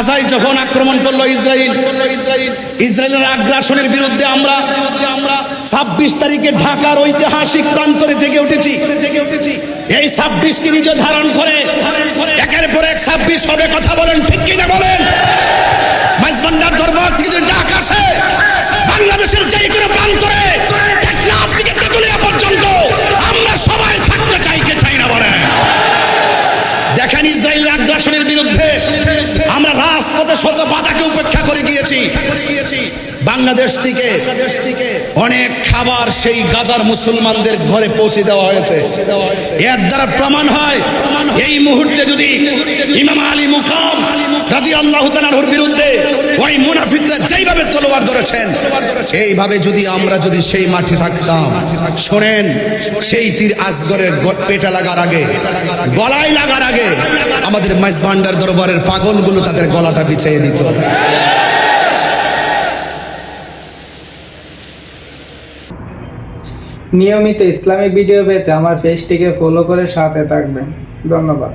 গাজায় যখন আক্রমণ করলো ইসরায়েলের আগ্রাসনের বিরুদ্ধে আমরা 26 তারিখে ঢাকার ঐতিহাসিক প্রান্তরে জেগে উঠেছি। এই 26 কে নিজে ধারণ করে একের পর এক 26 হবে। কথা বলেন ঠিক কিনা বলেন? মাইজভান্ডার দরবার থেকে যদি ডাক আসে, বাংলাদেশের যে কোনো প্রান্তরে টেকনাফ থেকে তেতুলিয়া পর্যন্ত আমরা সবাই থাকতে চাই না বলেন। দেখেন, ইসরায়েলের আগ্রাসনের বিরুদ্ধে আমরা রাজপথে শত বাধাকে উপেক্ষা করে গিয়েছি। বাংলাদেশ থেকে অনেক খাবার সেই গাজার মুসলমানদের ঘরে পৌঁছে দেওয়া হয়েছে। এর দ্বারা প্রমাণ হয় এই মুহূর্তে যদি ইমাম আলী মুকাম রাদিয়াল্লাহু তাআলার বিরুদ্ধে ওই মুনাফিকরা যেইভাবে তলোয়ার ধরেছেন, এইভাবে যদি আমরা সেই মাঠে থাকতাম, শোনেন, সেই তীর আসগরের পেটে লাগার আগে, গলায় লাগার আগে আমাদের মাইজভান্ডার দরবারের পাগলগুলো তাদের গলাটা বিছিয়ে দিত। নিয়মিত ইসলামিক ভিডিও পেতে আমার পেজটিকে ফলো করে সাথে থাকবেন। ধন্যবাদ।